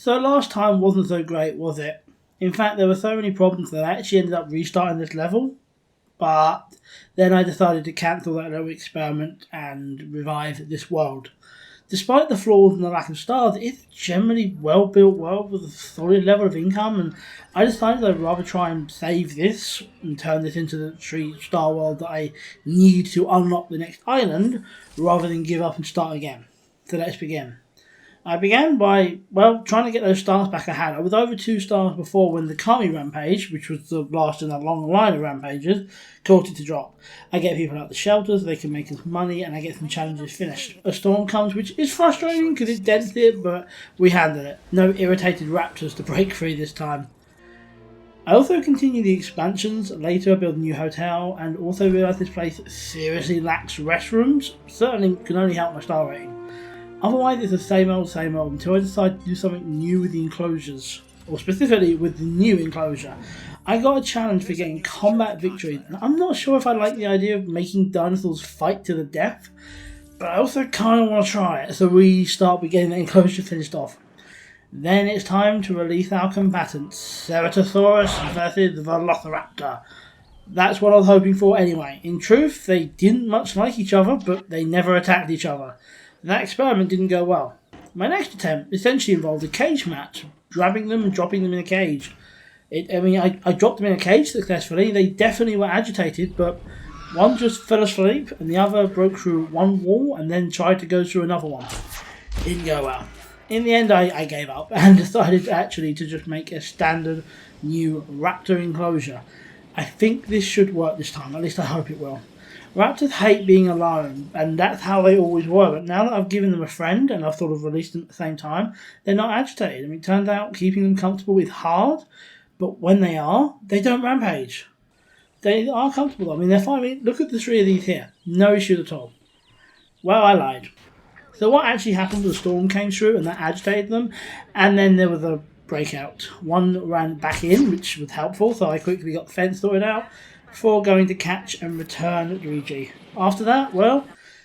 So last time wasn't so great, was it? In fact, there were so many problems that I actually ended up restarting this level, but then I decided to cancel that little experiment and revive this world. Despite the flaws and the lack of stars, it's a generally well-built world with a solid level of income, and I decided I'd rather try and save this and turn this into the 3-star world that I need to unlock the next island, rather than give up and start again. So let's begin. I began by, trying to get those stars back I had. I was over 2 stars before when the Kami rampage, which was the last in a long line of rampages, caused it to drop. I get people out the shelters, they can make us money, and I get some challenges finished. A storm comes, which is frustrating because it dents it, but we handled it. No irritated raptors to break free this time. I also continue the expansions. Later I built a new hotel, and also realised this place seriously lacks restrooms. Certainly can only help my star rating. Otherwise it's the same old until I decide to do something new with the enclosures, or specifically with the new enclosure. I got a challenge for getting combat victories, and I'm not sure if I like the idea of making dinosaurs fight to the death, but I also kind of want to try it, so we start with getting the enclosure finished off. Then it's time to release our combatants, Ceratosaurus versus Velociraptor. That's what I was hoping for anyway. In truth, they didn't much like each other, but they never attacked each other. That experiment didn't go well. My next attempt essentially involved a cage match, grabbing them and dropping them in a cage. I dropped them in a cage successfully. They definitely were agitated, but one just fell asleep and the other broke through one wall and then tried to go through another one. Didn't go well. In the end, I gave up and decided actually to just make a standard new raptor enclosure. I think this should work this time, at least I hope it will. Raptors hate being alone, and that's how they always were, but now that I've given them a friend and I've sort of released them at the same time, they're not agitated. It turns out keeping them comfortable is hard, but when they are, they don't rampage. They are comfortable. They're fine. Look at the 3 of these here. No issue at all. Well, I lied. So what actually happened was a storm came through and that agitated them, and then there was a breakout. One ran back in, which was helpful, so I quickly got the fence sorted out, before going to catch and return Luigi. After that,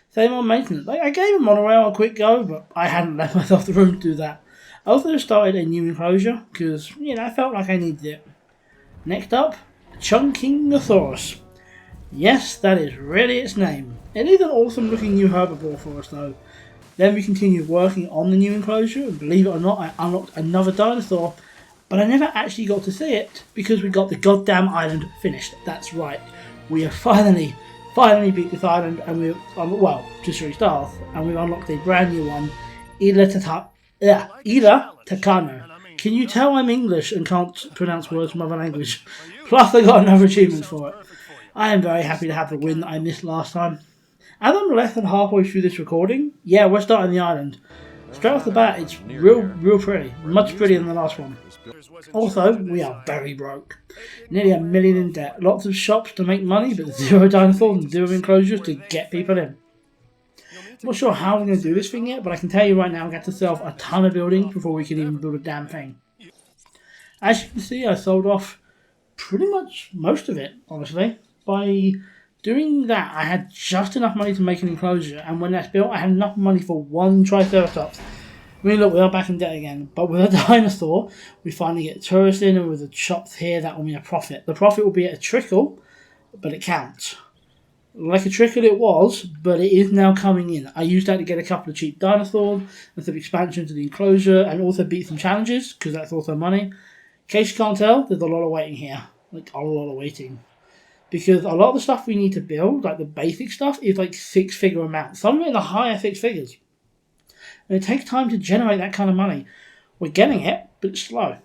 same on maintenance. I gave a monorail a quick go, but I hadn't left myself the room to do that. I also started a new enclosure, because, I felt like I needed it. Next up, Chunkingosaurus. Yes, that is really its name. It is an awesome looking new herbivore for us though. Then we continued working on the new enclosure, and believe it or not, I unlocked another dinosaur, but I never actually got to see it because we got the goddamn island finished. That's right. We have finally beat this island, and we've, just 3 stars, and we've unlocked a brand new one, Isla Tacano. Can you tell I'm English and can't pronounce words from other language? Plus I got another achievement for it. I am very happy to have the win that I missed last time. As I'm less than halfway through this recording, we're starting the island. Straight off the bat, it's real pretty. Much prettier than the last one. Also, we are very broke. Nearly $1 million in debt. Lots of shops to make money, but 0 dinosaurs and 0 enclosures to get people in. I'm not sure how I'm going to do this thing yet, but I can tell you right now I got to sell a ton of buildings before we can even build a damn thing. As you can see, I sold off pretty much most of it, honestly. By doing that, I had just enough money to make an enclosure, and when that's built, I had enough money for 1 Triceratops. Look, we are back in debt again, but with a dinosaur, we finally get tourists in, and with the shops here, that will mean a profit. The profit will be at a trickle, but it counts. Like a trickle it was, but it is now coming in. I used that to get a couple of cheap dinosaurs, and some expansion to the enclosure, and also beat some challenges, because that's also money. In case you can't tell, there's a lot of waiting here. A lot of waiting. Because a lot of the stuff we need to build, like the basic stuff, is 6-figure amounts. Some are in the higher 6 figures. And it takes time to generate that kind of money. We're getting it, but it's slow.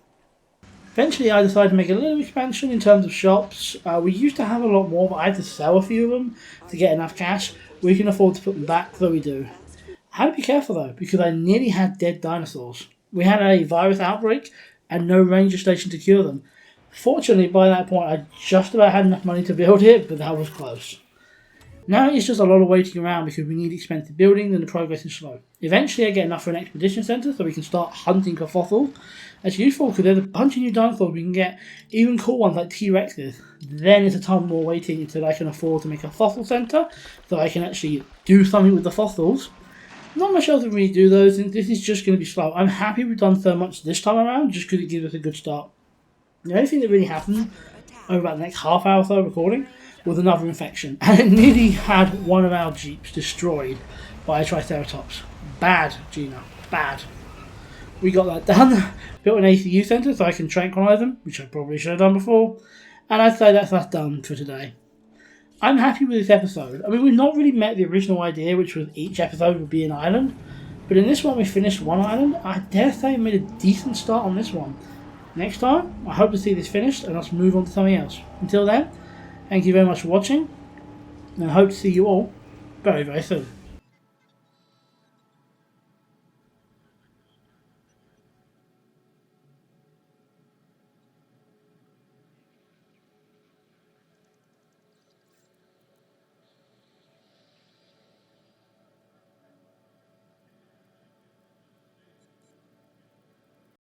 Eventually I decided to make a little expansion in terms of shops. We used to have a lot more, but I had to sell a few of them to get enough cash. We can afford to put them back, so we do. I had to be careful though, because I nearly had dead dinosaurs. We had a virus outbreak and no ranger station to cure them. Fortunately, by that point, I just about had enough money to build it, but that was close. Now it's just a lot of waiting around because we need expensive buildings and the progress is slow. Eventually I get enough for an expedition centre so we can start hunting for fossils. That's useful because there's a bunch of new dinosaurs we can get, even cool ones like T-Rexes. Then it's a ton more waiting until I can afford to make a fossil centre so I can actually do something with the fossils. Not much else to really do though, since this is just going to be slow. I'm happy we've done so much this time around, just because it gives us a good start. The only thing that really happened over about the next half hour or so recording was another infection, and it nearly had one of our jeeps destroyed by a Triceratops. Bad, Gina, bad. We got that done, built an ACU centre so I can tranquilise them, which I probably should have done before, and I'd say that's us done for today. I'm happy with this episode. I mean, we've not really met the original idea, which was each episode would be an island, but in this one we finished one island. I dare say we made a decent start on this one. Next time, I hope to see this finished and let's move on to something else. Until then, thank you very much for watching, and I hope to see you all very, very soon.